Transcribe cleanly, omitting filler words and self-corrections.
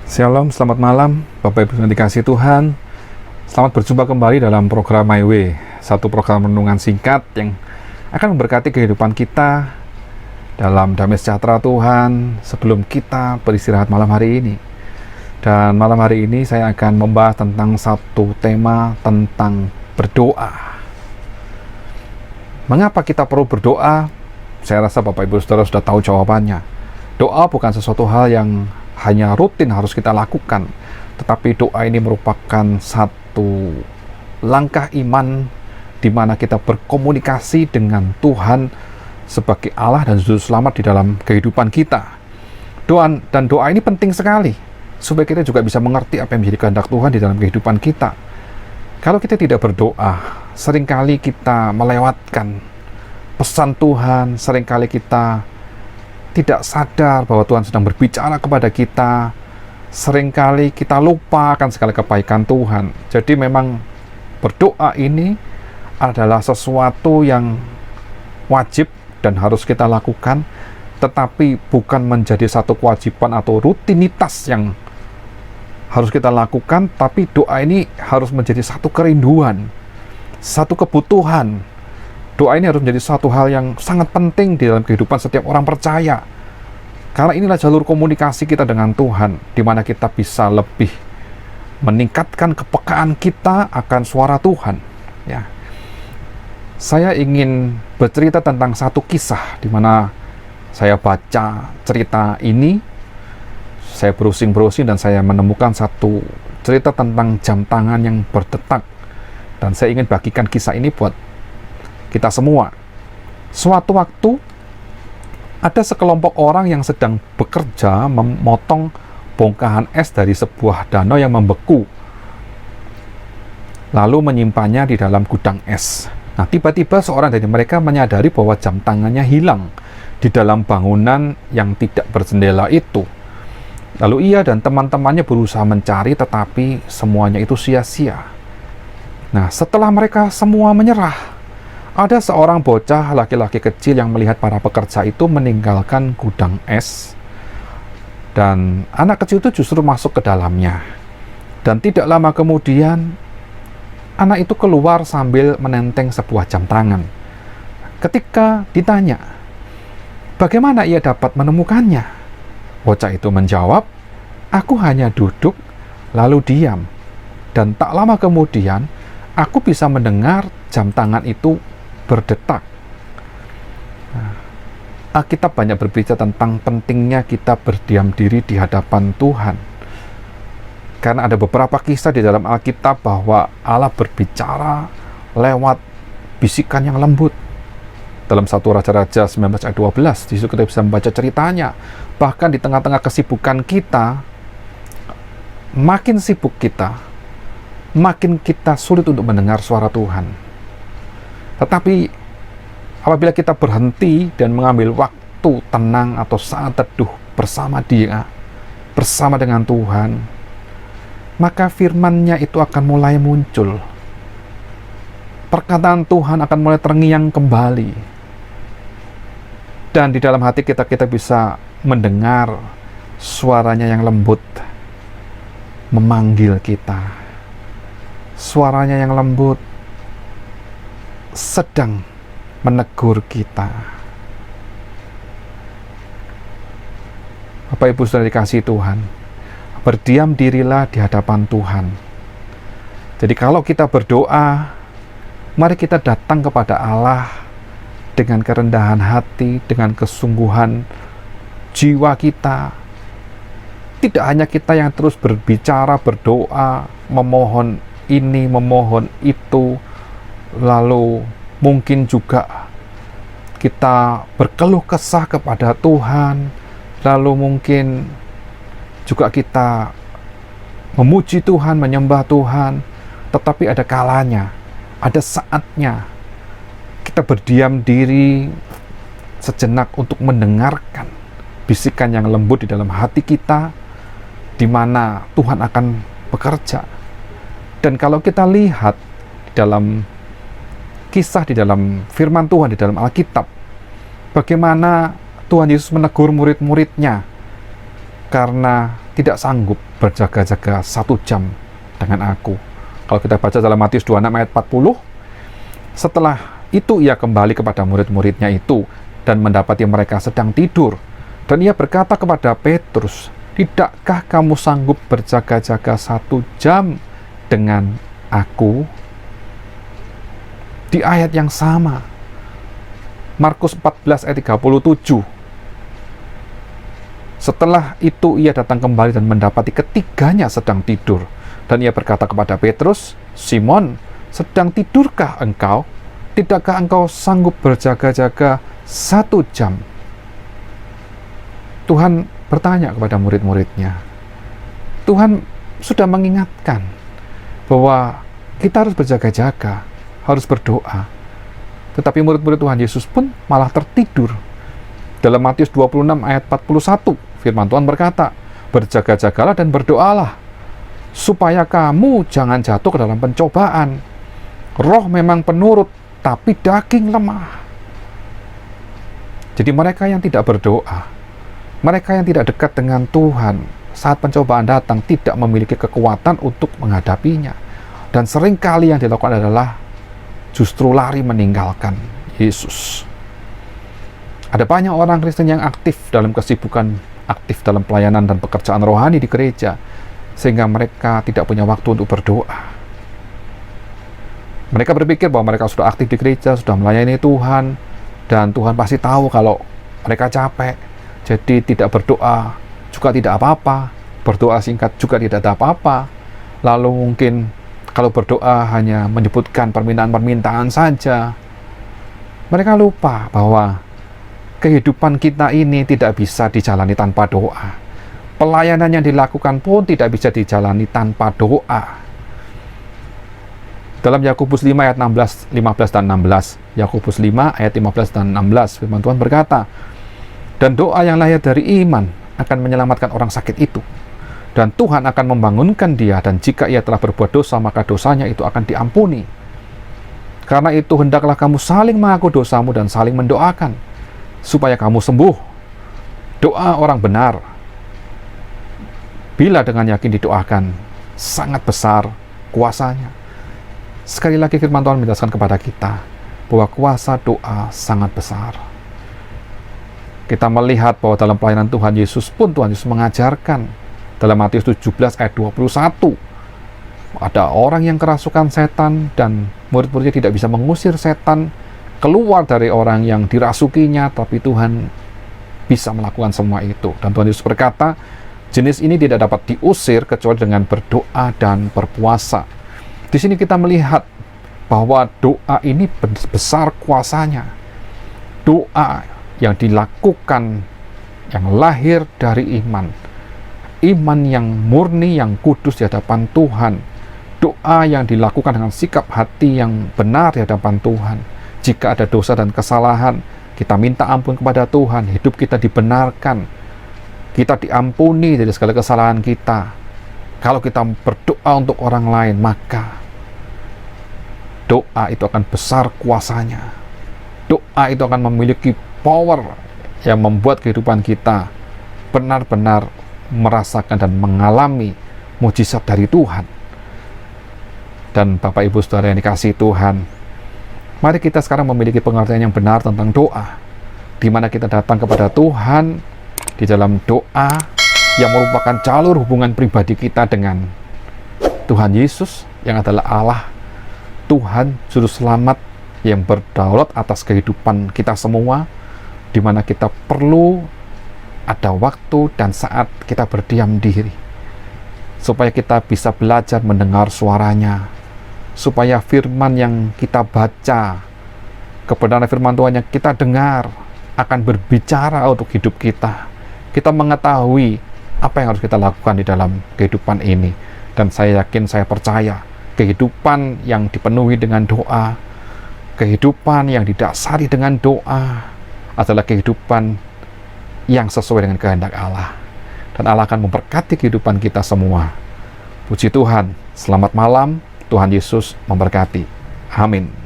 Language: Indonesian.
Shalom, selamat malam Bapak Ibu yang dikasihi Tuhan. Selamat berjumpa kembali dalam program My Way, satu program renungan singkat yang akan memberkati kehidupan kita dalam damai sejahtera Tuhan sebelum kita beristirahat malam hari ini. Dan malam hari ini saya akan membahas tentang satu tema tentang berdoa. Mengapa kita perlu berdoa? Saya rasa Bapak Ibu Saudara sudah tahu jawabannya. Doa bukan sesuatu hal yang hanya rutin harus kita lakukan, tetapi doa ini merupakan satu langkah iman di mana kita berkomunikasi dengan Tuhan sebagai Allah dan Juru Selamat di dalam kehidupan kita. Doa ini penting sekali supaya kita juga bisa mengerti apa yang menjadi kehendak Tuhan di dalam kehidupan kita. Kalau kita tidak berdoa, seringkali kita melewatkan pesan Tuhan, seringkali kita tidak sadar bahwa Tuhan sedang berbicara kepada kita. Seringkali kita lupa akan segala kebaikan Tuhan. Jadi memang berdoa ini adalah sesuatu yang wajib dan harus kita lakukan, tetapi bukan menjadi satu kewajiban atau rutinitas yang harus kita lakukan, tapi doa ini harus menjadi satu kerinduan, satu kebutuhan. Doa ini harus menjadi suatu hal yang sangat penting di dalam kehidupan setiap orang percaya. Karena inilah jalur komunikasi kita dengan Tuhan, di mana kita bisa lebih meningkatkan kepekaan kita akan suara Tuhan. Ya. Saya ingin bercerita tentang satu kisah, di mana saya baca cerita ini, saya browsing dan saya menemukan satu cerita tentang jam tangan yang berdetak. Dan saya ingin bagikan kisah ini buat kita semua. Suatu waktu ada sekelompok orang yang sedang bekerja memotong bongkahan es dari sebuah danau yang membeku, lalu menyimpannya di dalam gudang es. Nah, tiba-tiba seorang dari mereka menyadari bahwa jam tangannya hilang di dalam bangunan yang tidak berjendela itu. Lalu ia dan teman-temannya berusaha mencari, tetapi semuanya itu sia-sia. Nah, setelah mereka semua menyerah, ada seorang bocah laki-laki kecil yang melihat para pekerja itu meninggalkan gudang es, dan anak kecil itu justru masuk ke dalamnya. Dan tidak lama kemudian, anak itu keluar sambil menenteng sebuah jam tangan. Ketika ditanya, bagaimana ia dapat menemukannya? Bocah itu menjawab, "Aku hanya duduk, lalu diam. Dan tak lama kemudian, aku bisa mendengar jam tangan itu berdetak." Alkitab banyak berbicara tentang pentingnya kita berdiam diri di hadapan Tuhan. Karena ada beberapa kisah di dalam Alkitab bahwa Allah berbicara lewat bisikan yang lembut. Dalam 1 Raja-Raja 19 ayat 12, di situ kita bisa membaca ceritanya. Bahkan di tengah-tengah kesibukan kita, makin sibuk kita, makin kita sulit untuk mendengar suara Tuhan. Tetapi apabila kita berhenti dan mengambil waktu tenang atau saat teduh bersama Dia, bersama dengan Tuhan, maka firman-Nya itu akan mulai muncul. Perkataan Tuhan akan mulai terngiang kembali. Dan di dalam hati kita bisa mendengar suaranya yang lembut memanggil kita. Suaranya yang lembut sedang menegur kita. Bapak Ibu sudah dikasihi Tuhan, berdiam dirilah di hadapan Tuhan. Jadi kalau kita berdoa, mari kita datang kepada Allah dengan kerendahan hati, dengan kesungguhan jiwa kita. Tidak hanya kita yang terus berbicara, berdoa, memohon ini, memohon itu, lalu mungkin juga kita berkeluh kesah kepada Tuhan, lalu mungkin juga kita memuji Tuhan, menyembah Tuhan, tetapi ada kalanya, ada saatnya kita berdiam diri sejenak untuk mendengarkan bisikan yang lembut di dalam hati kita, di mana Tuhan akan bekerja. Dan kalau kita lihat dalam kisah di dalam firman Tuhan di dalam Alkitab, bagaimana Tuhan Yesus menegur murid-muridnya karena tidak sanggup berjaga-jaga 1 jam dengan aku. Kalau kita baca dalam Matius 26 ayat 40, setelah itu ia kembali kepada murid-muridnya itu dan mendapati mereka sedang tidur. Dan ia berkata kepada Petrus, "Tidakkah kamu sanggup berjaga-jaga 1 jam dengan aku?" Di ayat yang sama, Markus 14 ayat 37. Setelah itu ia datang kembali dan mendapati ketiganya sedang tidur. Dan ia berkata kepada Petrus, "Simon, sedang tidurkah engkau? Tidakkah engkau sanggup berjaga-jaga 1 jam?" Tuhan bertanya kepada murid-muridnya. Tuhan sudah mengingatkan bahwa kita harus berjaga-jaga, harus berdoa. Tetapi murid-murid Tuhan Yesus pun malah tertidur. Dalam Matius 26 ayat 41, firman Tuhan berkata, "Berjaga-jagalah dan berdoalah, supaya kamu jangan jatuh ke dalam pencobaan. Roh memang penurut, tapi daging lemah." Jadi mereka yang tidak berdoa, mereka yang tidak dekat dengan Tuhan, saat pencobaan datang tidak memiliki kekuatan untuk menghadapinya. Dan seringkali yang dilakukan adalah justru lari meninggalkan Yesus. Ada banyak orang Kristen yang aktif dalam kesibukan, aktif dalam pelayanan dan pekerjaan rohani di gereja, sehingga mereka tidak punya waktu untuk berdoa. Mereka berpikir bahwa mereka sudah aktif di gereja, sudah melayani Tuhan, dan Tuhan pasti tahu kalau mereka capek. Jadi tidak berdoa juga tidak apa-apa, berdoa singkat juga tidak ada apa-apa. Lalu mungkin kalau berdoa hanya menyebutkan permintaan-permintaan saja. Mereka lupa bahwa kehidupan kita ini tidak bisa dijalani tanpa doa. Pelayanan yang dilakukan pun tidak bisa dijalani tanpa doa. Dalam Yakobus 5 ayat 15 dan 16, Yakobus 5 ayat 15 dan 16, firman Tuhan berkata, "Dan doa yang lahir dari iman akan menyelamatkan orang sakit itu. Dan Tuhan akan membangunkan dia, dan jika ia telah berbuat dosa, maka dosanya itu akan diampuni. Karena itu hendaklah kamu saling mengaku dosamu dan saling mendoakan, supaya kamu sembuh. Doa orang benar, bila dengan yakin didoakan, sangat besar kuasanya." Sekali lagi firman Tuhan menjelaskan kepada kita bahwa kuasa doa sangat besar. Kita melihat bahwa dalam pelayanan Tuhan Yesus pun Tuhan Yesus mengajarkan dalam Matius 17 ayat 21, ada orang yang kerasukan setan dan murid-muridnya tidak bisa mengusir setan keluar dari orang yang dirasukinya, tapi Tuhan bisa melakukan semua itu. Dan Tuhan Yesus berkata, jenis ini tidak dapat diusir kecuali dengan berdoa dan berpuasa. Di sini kita melihat bahwa doa ini besar kuasanya. Doa yang dilakukan, yang lahir dari iman. Iman yang murni, yang kudus di hadapan Tuhan. Doa yang dilakukan dengan sikap hati yang benar di hadapan Tuhan. Jika ada dosa dan kesalahan, kita minta ampun kepada Tuhan. Hidup kita dibenarkan. Kita diampuni dari segala kesalahan kita. Kalau kita berdoa untuk orang lain, maka doa itu akan besar kuasanya. Doa itu akan memiliki power yang membuat kehidupan kita benar-benar merasakan dan mengalami mujizat dari Tuhan. Dan Bapak Ibu Saudara yang dikasihi Tuhan, mari kita sekarang memiliki pengertian yang benar tentang doa, di mana kita datang kepada Tuhan di dalam doa yang merupakan jalur hubungan pribadi kita dengan Tuhan Yesus yang adalah Allah, Tuhan Juru Selamat yang berdaulat atas kehidupan kita semua, di mana kita perlu ada waktu dan saat kita berdiam diri, supaya kita bisa belajar mendengar suaranya, supaya firman yang kita baca, kebenaran firman Tuhan yang kita dengar, akan berbicara untuk hidup kita. Kita mengetahui apa yang harus kita lakukan di dalam kehidupan ini. Dan saya yakin, saya percaya, kehidupan yang dipenuhi dengan doa, kehidupan yang didasari dengan doa adalah kehidupan yang sesuai dengan kehendak Allah. Dan Allah akan memberkati kehidupan kita semua. Puji Tuhan, selamat malam, Tuhan Yesus memberkati. Amin.